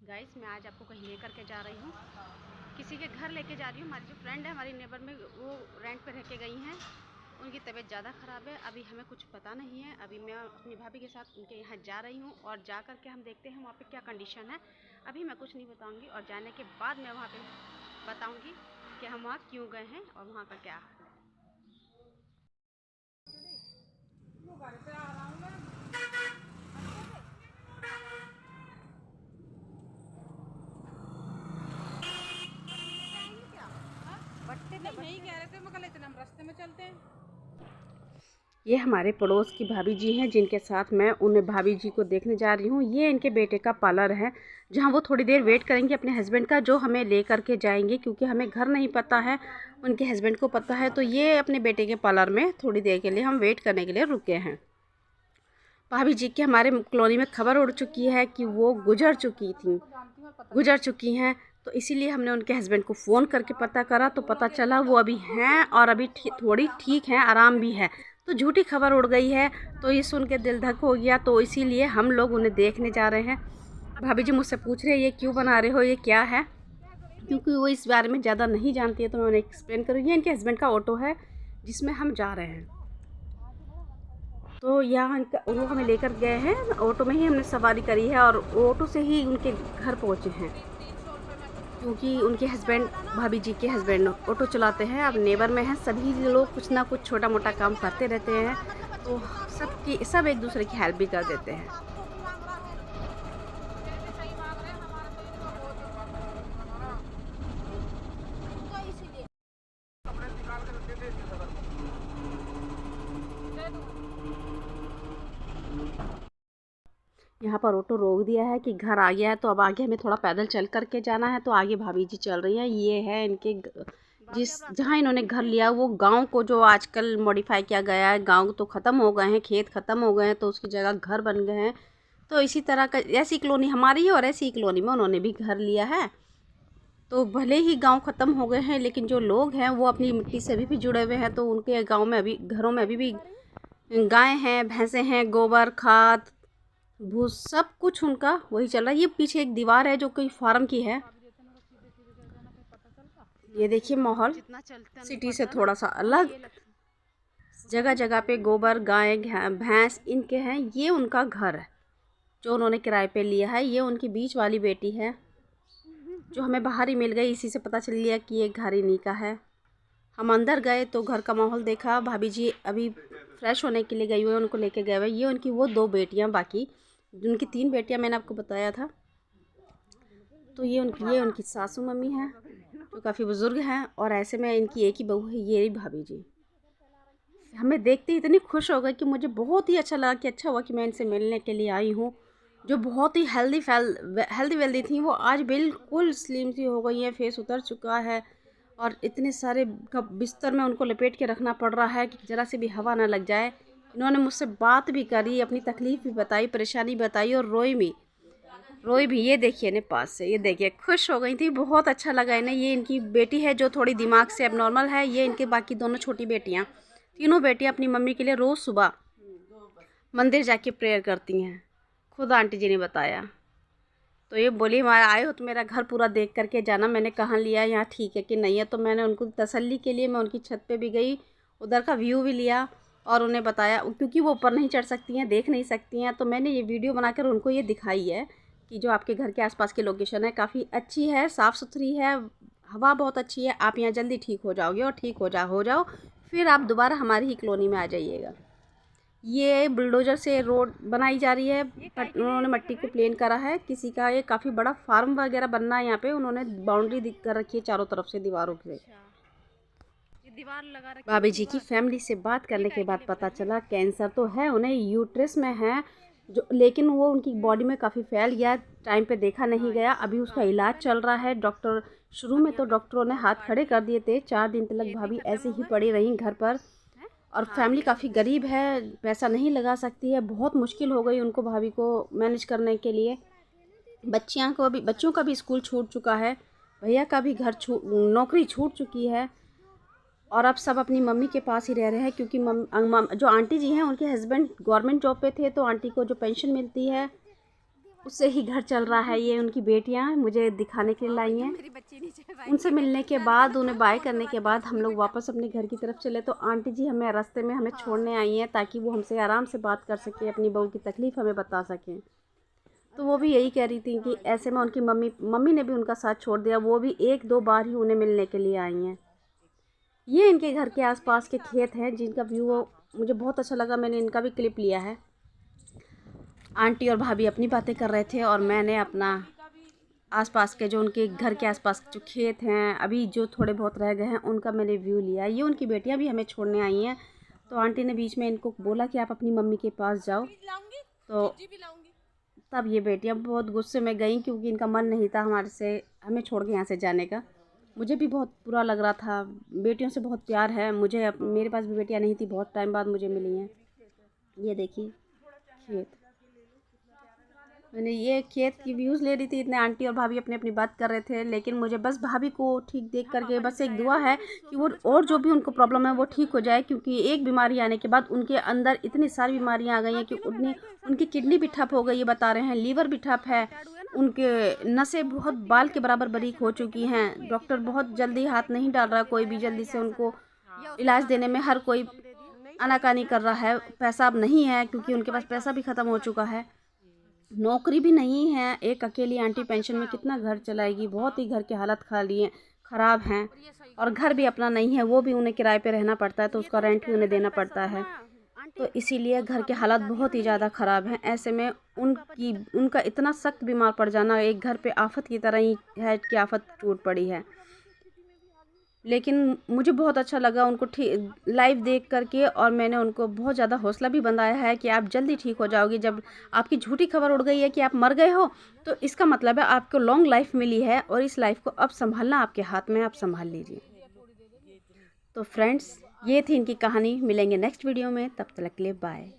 Guys मैं आज आपको कहीं लेकर के जा रही हूँ, किसी के घर लेके जा रही हूँ। हमारी जो फ्रेंड है हमारी नेबर में, वो रेंट पे रह के गई हैं। उनकी तबीयत ज़्यादा ख़राब है, अभी हमें कुछ पता नहीं है। अभी मैं अपनी भाभी के साथ उनके यहाँ जा रही हूँ और जा कर के हम देखते हैं वहाँ पे क्या कंडीशन है। अभी मैं कुछ नहीं बताऊँगी और जाने के बाद मैं वहाँ पर बताऊँगी कि हम वहाँ क्यों गए हैं और वहाँ का क्या हाल है। नहीं कह रहे थे, मैं इतना हम रास्ते में चलते हैं। ये हमारे पड़ोस की भाभी जी हैं, जिनके साथ मैं उन्हें भाभी जी को देखने जा रही हूँ। ये इनके बेटे का पार्लर है, जहाँ वो थोड़ी देर वेट करेंगे अपने हस्बैंड का, जो हमें ले करके जाएंगे, क्योंकि हमें घर नहीं पता है, उनके हस्बैंड को पता है। तो ये अपने बेटे के पार्लर में थोड़ी देर के लिए हम वेट करने के लिए रुके हैं। भाभी जी की हमारे कॉलोनी में खबर उड़ चुकी है कि वो गुजर चुकी हैं। तो इसीलिए हमने उनके हस्बैंड को फ़ोन करके पता करा, तो पता चला वो अभी हैं और अभी थोड़ी ठीक हैं, आराम भी है। तो झूठी खबर उड़ गई है, तो ये सुन के दिल धक हो गया। तो इसीलिए हम लोग उन्हें देखने जा रहे हैं। भाभी जी मुझसे पूछ रहे हैं ये क्यों बना रहे हो, ये क्या है, क्योंकि वो इस बारे में ज़्यादा नहीं जानती है। तो मैं उन्हें एक्सप्लेन करूँगी। इनके हस्बैंड का ऑटो है जिसमें हम जा रहे हैं। तो यहाँ वो हमें लेकर गए हैं, ऑटो में ही हमने सवारी करी है और ऑटो से ही उनके घर पहुँचे हैं, क्योंकि उनके हस्बैंड, भाभी जी के हस्बैंड ऑटो चलाते हैं। अब नेबर में हैं, सभी लोग कुछ ना कुछ छोटा मोटा काम करते रहते हैं, तो सब एक दूसरे की हेल्प भी कर देते हैं। यहाँ पर ऑटो रोक दिया है कि घर आ गया है, तो अब आगे हमें थोड़ा पैदल चल करके जाना है। तो आगे भाभी जी चल रही हैं। ये है इनके जहाँ इन्होंने घर लिया, वो गांव को जो आजकल मॉडिफाई किया गया है। गांव तो ख़त्म हो गए हैं, खेत ख़त्म हो गए हैं, तो उसकी जगह घर बन गए हैं। तो इसी तरह का ऐसी कॉलोनी हमारी है और ऐसी कॉलोनी में उन्होंने भी घर लिया है। तो भले ही गांव ख़त्म हो गए हैं, लेकिन जो लोग हैं वो अपनी मिट्टी से अभी भी जुड़े हुए हैं। तो उनके गांव में अभी घरों में अभी भी गाय हैं, भैंसें हैं, गोबर खाद भूस सब कुछ उनका वही चल रहा है। ये पीछे एक दीवार है जो कोई फार्म की है। ये देखिए माहौल सिटी से थोड़ा सा अलग, जगह जगह पे गोबर गाय भैंस इनके हैं। ये उनका घर है जो उन्होंने किराए पे लिया है। ये उनकी बीच वाली बेटी है जो हमें बाहर ही मिल गई, इसी से पता चल गया कि ये घर इन्हीं का है। हम अंदर गए तो घर का माहौल देखा। भाभी जी अभी फ्रेश होने के लिए गई हुई है, उनको लेके गए हुए। ये उनकी वो 2 बेटियां, बाकी उनकी 3 बेटियां मैंने आपको बताया था। तो ये उनकी सासू मम्मी हैं जो काफ़ी बुज़ुर्ग हैं, और ऐसे में इनकी एक ही बहू है, ये भाभी जी। हमें देखते ही इतनी खुश हो गई कि मुझे बहुत ही अच्छा लगा कि अच्छा हुआ कि मैं इनसे मिलने के लिए आई हूँ। जो बहुत ही हेल्दी वेल्दी थी, वो आज बिल्कुल स्लिम सी हो गई है, फेस उतर चुका है और इतने सारे बिस्तर में उनको लपेट के रखना पड़ रहा है कि ज़रा से भी हवा ना लग जाए। इन्होंने मुझसे बात भी करी, अपनी तकलीफ़ भी बताई, परेशानी बताई और रोई भी। ये देखिए इन्हें पास से, ये देखिए खुश हो गई थी, बहुत अच्छा लगा इन्हें। ये इनकी बेटी है जो थोड़ी दिमाग से एबनॉर्मल है। ये इनके बाकी दोनों छोटी बेटियाँ, तीनों बेटियाँ अपनी मम्मी के लिए रोज़ सुबह मंदिर जाके प्रेयर करती हैं, खुद आंटी जी ने बताया। तो ये बोली हमारा आए हो तो मेरा घर पूरा देख करके जाना। मैंने कहाँ लिया, यहाँ ठीक है कि नहीं है। तो मैंने उनको तसल्ली के लिए मैं उनकी छत पे भी गई, उधर का व्यू भी लिया और उन्हें बताया, क्योंकि वो ऊपर नहीं चढ़ सकती हैं, देख नहीं सकती हैं। तो मैंने ये वीडियो बनाकर उनको ये दिखाई है कि जो आपके घर के आसपास की लोकेशन है काफ़ी अच्छी है, साफ़ सुथरी है, हवा बहुत अच्छी है। आप यहाँ जल्दी ठीक हो जाओगे और ठीक हो जाओ फिर आप दोबारा हमारी ही कॉलोनी में आ जाइएगा। ये बुलडोज़र से रोड बनाई जा रही है, उन्होंने मट्टी को प्लेन करा है। किसी का ये काफ़ी बड़ा फार्म वगैरह बनना है यहाँ पे। उन्होंने बाउंड्री कर रखी है चारों तरफ से दीवारों से। भाभी जी की फैमिली से बात करने के बाद पता चला कैंसर तो है उन्हें, यूट्रस में है जो, लेकिन वो उनकी बॉडी में काफ़ी फैल गया, टाइम पे देखा नहीं गया। अभी उसका इलाज चल रहा है। शुरू में तो डॉक्टरों ने हाथ खड़े कर दिए थे। 4 दिन तक भाभी ऐसे ही पड़ी रहीं घर पर। और फैमिली काफ़ी गरीब है, पैसा नहीं लगा सकती है, बहुत मुश्किल हो गई उनको, भाभी को मैनेज करने के लिए। बच्चों का भी स्कूल छूट चुका है, भैया का भी नौकरी छूट चुकी है, और अब सब अपनी मम्मी के पास ही रह रहे हैं। क्योंकि जो आंटी जी हैं उनके हस्बैंड गवर्नमेंट जॉब पे थे, तो आंटी को जो पेंशन मिलती है उससे ही घर चल रहा है। ये उनकी बेटियां मुझे दिखाने के लिए लाई हैं। उनसे मिलने के बाद, उन्हें बाय करने के बाद हम लोग वापस अपने घर की तरफ चले तो आंटी जी हमें रास्ते में हमें छोड़ने आई हैं ताकि वो हमसे आराम से बात कर सकें, अपनी बहू की तकलीफ़ हमें बता सकें। तो वो भी यही कह रही थी कि ऐसे में उनकी मम्मी ने भी उनका साथ छोड़ दिया। वो भी 1-2 बार ही उन्हें मिलने के लिए आई हैं। ये इनके घर के आसपास के खेत हैं जिनका व्यू मुझे बहुत अच्छा लगा। मैंने इनका भी क्लिप लिया है। आंटी और भाभी अपनी बातें कर रहे थे और मैंने अपना आसपास के जो उनके घर के आसपास जो खेत हैं, अभी जो थोड़े बहुत रह गए हैं, उनका मैंने व्यू लिया। ये उनकी बेटियां भी हमें छोड़ने आई हैं। तो आंटी ने बीच में इनको बोला कि आप अपनी मम्मी के पास जाओ। तो तब ये बेटियां बहुत गुस्से में गईं क्योंकि इनका मन नहीं था हमें छोड़ के यहाँ से जाने का। मुझे भी बहुत बुरा लग रहा था। बेटियों से बहुत प्यार है मुझे। मेरे पास भी बेटियां नहीं थी, बहुत टाइम बाद मुझे मिली हैं। ये देखिए खेत, मैंने ये खेत की व्यूज़ ले रही थी। इतने आंटी और भाभी अपनी अपनी बात कर रहे थे, लेकिन मुझे बस भाभी को ठीक देख करके बस एक दुआ है कि वो और जो भी उनको प्रॉब्लम है वो ठीक हो जाए, क्योंकि एक बीमारी आने के बाद उनके अंदर इतनी सारी बीमारियां आ गई हैं कि उनकी किडनी भी ठप हो गई है, बता रहे हैं, लीवर भी ठप है, उनके नसें बहुत बाल के बराबर बारीक हो चुकी हैं। डॉक्टर बहुत जल्दी हाथ नहीं डाल रहा, कोई भी जल्दी से उनको इलाज देने में हर कोई आनाकानी कर रहा है। पैसा अब नहीं है क्योंकि उनके पास पैसा भी ख़त्म हो चुका है, नौकरी भी नहीं है। एक अकेली आंटी पेंशन में कितना घर चलाएगी। बहुत ही घर की हालत ख़राब हैं और घर भी अपना नहीं है, वो भी उन्हें किराए पे रहना पड़ता है, तो उसका रेंट भी उन्हें देना पड़ता है। तो इसीलिए घर की हालत बहुत ही ज़्यादा ख़राब है। ऐसे में उनका इतना सख्त बीमार पड़ जाना एक घर पे आफत की तरह ही है कि आफत टूट पड़ी है। लेकिन मुझे बहुत अच्छा लगा उनको लाइव देख करके, और मैंने उनको बहुत ज़्यादा हौसला भी बंधाया है कि आप जल्दी ठीक हो जाओगे। जब आपकी झूठी खबर उड़ गई है कि आप मर गए हो, तो इसका मतलब है आपको लॉन्ग लाइफ मिली है और इस लाइफ को अब संभालना आपके हाथ में, आप संभाल लीजिए। तो फ्रेंड्स, ये थी इनकी कहानी। मिलेंगे नेक्स्ट वीडियो में, तब तक के लिए बाय।